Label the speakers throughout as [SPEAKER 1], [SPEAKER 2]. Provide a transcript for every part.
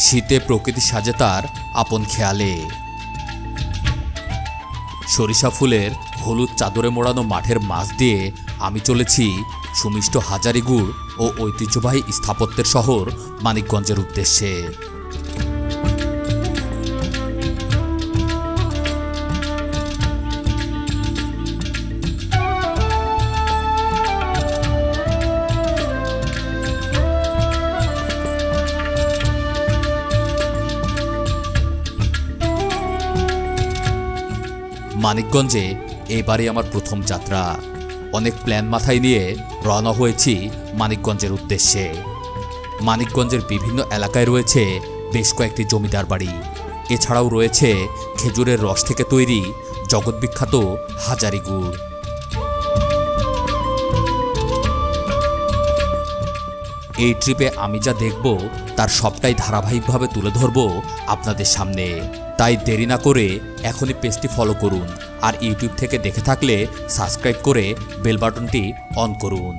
[SPEAKER 1] শীতে প্রকৃতি সাজে তার আপন খেয়ালে। সরিষা ফুলের হলুদ চাদরে মোড়ানো মাঠের মাঝ দিয়ে আমি চলেছি সুমিষ্ট হাজারীগুড় ও ঐতিহ্যবাহী স্থাপত্যের শহর মানিকগঞ্জের উদ্দেশ্যে। মানিকগঞ্জে এবারে আমার প্রথম যাত্রা। অনেক প্ল্যান মাথায় নিয়ে রওনা হয়েছি মানিকগঞ্জের উদ্দেশ্যে। মানিকগঞ্জের বিভিন্ন এলাকায় রয়েছে বেশ কয়েকটি জমিদার বাড়ি। এছাড়াও রয়েছে খেজুরের রস থেকে তৈরি জগৎবিখ্যাত হাজারীগুড়। এই ট্রিপে আমি যা দেখব তার সবটাই ধারাবাহিকভাবে তুলে ধরব আপনাদের সামনে। তাই দেরি না করে এখনই পেজটি ফলো করুন, আর ইউটিউব থেকে দেখে থাকলে সাবস্ক্রাইব করে বেল বাটনটি অন করুন।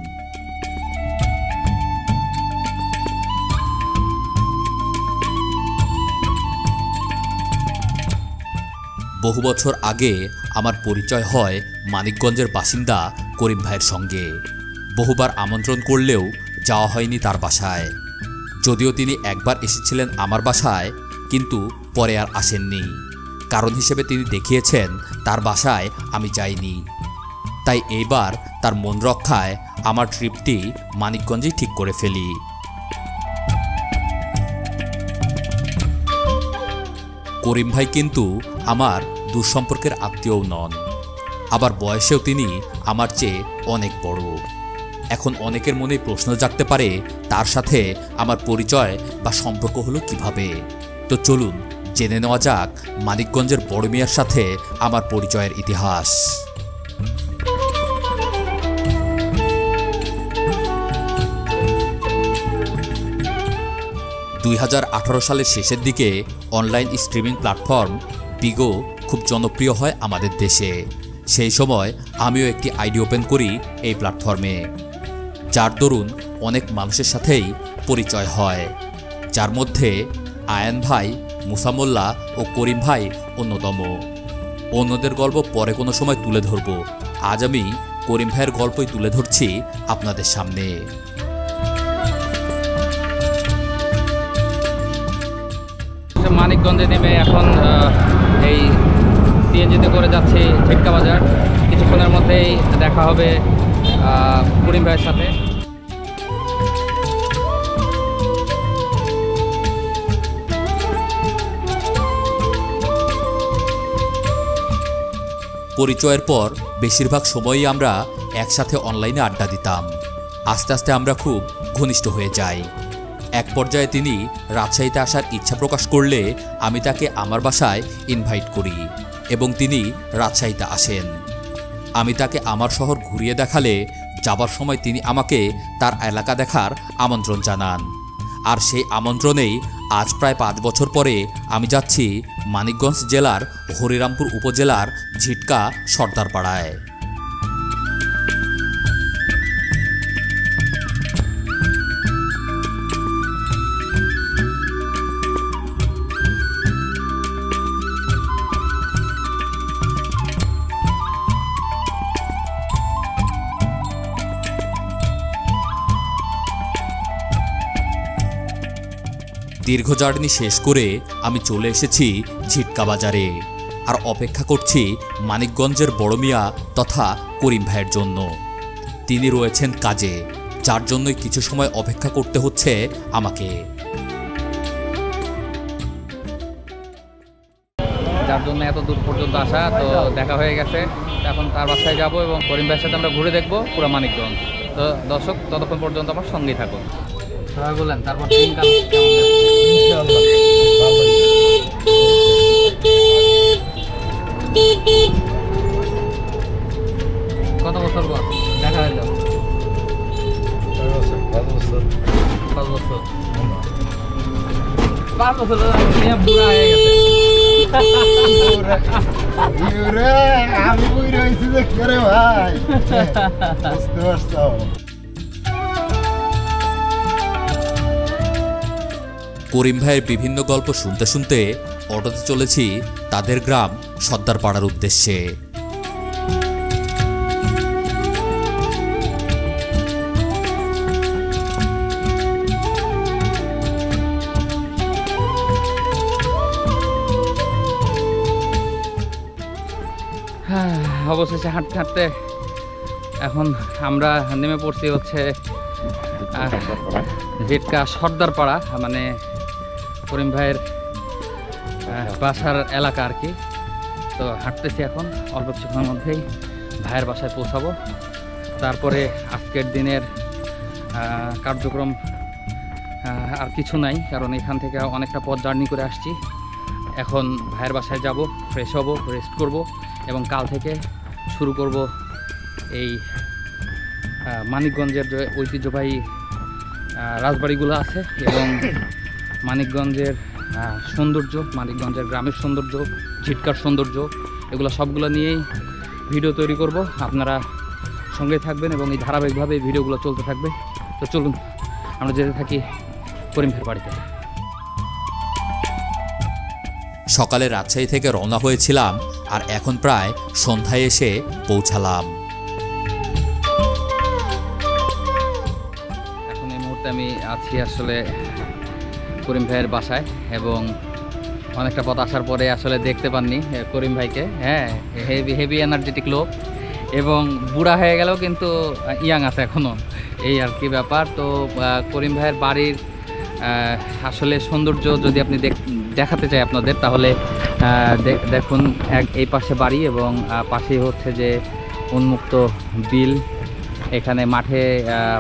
[SPEAKER 1] বহু বছর আগে আমার পরিচয় হয় মানিকগঞ্জের বাসিন্দা করিম ভাইয়ের সঙ্গে। বহুবার আমন্ত্রণ করলেও যাওয়া হয়নি তার বাসায়। যদিও তিনি একবার এসেছিলেন আমার বাসায়, কিন্তু পরে আর আসেননি। কারণ হিসেবে তিনি দেখিয়েছেন তার বাসায় আমি যাইনি। তাই এইবার তার মন রক্ষায় আমার ট্রিপটি মানিকগঞ্জেই ঠিক করে ফেলি। করিম ভাই কিন্তু আমার দূরসম্পর্কের আত্মীয়ও নন, আবার বয়সেও তিনি আমার চেয়ে অনেক বড়। এখন অনেকের মনে প্রশ্ন জাগতে পারে তার সাথে আমার পরিচয় বা সম্পর্ক হলো কিভাবে। তো চলুন জেনে নেওয়া যাক মানিকগঞ্জের বড় মিয়ার সাথে আমার পরিচয়ের ইতিহাস। 2018 সালের শেষের দিকে অনলাইন স্ট্রিমিং প্ল্যাটফর্ম বিগো খুব জনপ্রিয় হয় আমাদের দেশে। সেই সময় আমিও একটি আইডি ওপেন করি এই প্ল্যাটফর্মে, যার দরুন অনেক মানুষের সাথেই পরিচয় হয়, যার মধ্যে আয়ান ভাই, মুসা মোল্লা ও করিম ভাই অন্যতম। অন্যদের গল্প পরে কোনো সময় তুলে ধরব। আজ আমি করিম ভাইয়ের গল্পই তুলে ধরছি আপনাদের সামনে।
[SPEAKER 2] মানিকগঞ্জে নেমে এখন এই সিএনজিতে করে যাচ্ছি ঝিটকা বাজার। কিছুক্ষণের মধ্যেই দেখা হবে করিম ভাইয়ের সাথে।
[SPEAKER 1] পরিচয়ের পর বেশিরভাগ সময়ই আমরা একসাথে অনলাইনে আড্ডা দিতাম। আস্তে আস্তে আমরা খুব ঘনিষ্ঠ হয়ে যাই। এক পর্যায়ে তিনি রাজশাহীতে আসার ইচ্ছা প্রকাশ করলে আমি তাকে আমার বাসায় ইনভাইট করি এবং তিনি রাজশাহীতে আসেন। আমি তাকে আমার শহর ঘুরিয়ে দেখালে যাবার সময় তিনি আমাকে তার এলাকা দেখার আমন্ত্রণ জানান। আর সেই আমন্ত্রণেই আজ প্রায় 5 বছর পরে আমি যাচ্ছি মানিকগঞ্জ জেলার হরিরামপুর উপজেলার ঝিটকা সর্দারপাড়ায়। দীর্ঘ জার্নি শেষ করে আমি চলে এসেছি ঝিটকা বাজারে, আর অপেক্ষা করছি মানিকগঞ্জের বড় মিয়া তথা করিম ভাইয়ের জন্য। তিনি রয়েছেন কাজে, যার জন্যই কিছু সময় অপেক্ষা করতে হচ্ছে আমাকে।
[SPEAKER 2] যার জন্য এত দূর পর্যন্ত আসা, তো দেখা হয়ে গেছে। এখন তার বাসায় যাব এবং করিম ভাইয়ের সাথে আমরা ঘুরে দেখবো পুরো মানিকগঞ্জ। তো দর্শক, ততক্ষণ পর্যন্ত আমার সঙ্গেই থাকুন। বললেন তারপর কত বছর পর দেখা হয়ে যাবে? 5 বছর। 5 বছর বুড়া হয়ে গেছে। আমি বুড়া হয়েছি দেখে ভাই, বুঝতে পারছো?
[SPEAKER 1] করিম ভাইয়ের বিভিন্ন গল্প শুনতে শুনতে অটোতে চলেছি তাদের গ্রাম সর্দারপাড়ার উদ্দেশ্যে।
[SPEAKER 2] অবশেষে হাঁটতে হাঁটতে এখন আমরা নেমে পড়ছি হচ্ছে জিটকা সর্দারপাড়া, মানে করিম ভাইয়ের বাসার এলাকা আর কি। তো হাঁটতেছি এখন, অল্প কিছুক্ষণের মধ্যেই ভাইয়ের বাসায় পৌঁছাবো। তারপরে আজকের দিনের কার্যক্রম আর কিছু নাই, কারণ এখান থেকে অনেকটা পথ জার্নি করে আসছি। এখন ভাইয়ের বাসায় যাব, ফ্রেশ হব, রেস্ট করব এবং কাল থেকে শুরু করব এই মানিকগঞ্জের যে ঐতিহ্যবাহী রাজবাড়িগুলো আছে এবং মানিকগঞ্জের সৌন্দর্য, মানিকগঞ্জের গ্রামের সৌন্দর্য, ঝিটকার সৌন্দর্য, এগুলো সবগুলো নিয়েই ভিডিও তৈরি করব। আপনারা সঙ্গে থাকবেন এবং এই ধারাবাহিকভাবে এই ভিডিওগুলো চলতে থাকবে। তো চলুন আমরা যেতে থাকি করিম ভাইয়ের বাড়িতে।
[SPEAKER 1] সকালে রাজশাহী থেকে রওনা হয়েছিলাম আর এখন প্রায় সন্ধ্যায় এসে পৌঁছালাম।
[SPEAKER 2] এখন এই মুহূর্তে আমি আছি আসলে করিম ভাইয়ের বাসায় এবং অনেকটা পথ আসার পরে আসলে দেখতে পাননি করিম ভাইকে। হ্যাঁ, হেভি এনার্জেটিক লোক এবং বুড়া হয়ে গেলেও কিন্তু ইয়াং আছে এখনও, এই আর কি ব্যাপার। তো করিম ভাইয়ের বাড়ির আসলে সৌন্দর্য যদি আপনি দেখাতে চাই আপনাদের, তাহলে দেখুন এই পাশে বাড়ি এবং পাশেই হচ্ছে যে উন্মুক্ত বিল। এখানে মাঠে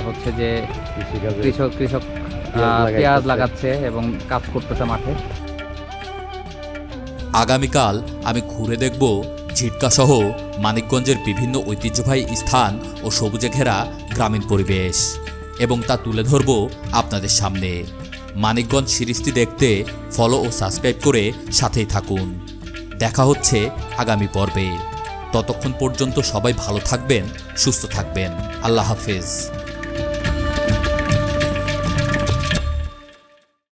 [SPEAKER 2] হচ্ছে যে কৃষক পেঁয়াজ লাগাচ্ছে এবং কাজ করতেছে মাঠে।
[SPEAKER 1] আগামীকাল আমি ঘুরে দেখব ঝিটকা সহ মানিকগঞ্জের বিভিন্ন ঐতিহ্যবাহী স্থান ও সবুজে ঘেরা গ্রামীণ পরিবেশ এবং তা তুলে ধরব আপনাদের সামনে। মানিকগঞ্জ সিরিজটি দেখতে ফলো ও সাবস্ক্রাইব করে সাথেই থাকুন। দেখা হচ্ছে আগামী পর্বে। ততক্ষণ পর্যন্ত সবাই ভালো থাকবেন, সুস্থ থাকবেন। আল্লাহ হাফেজ।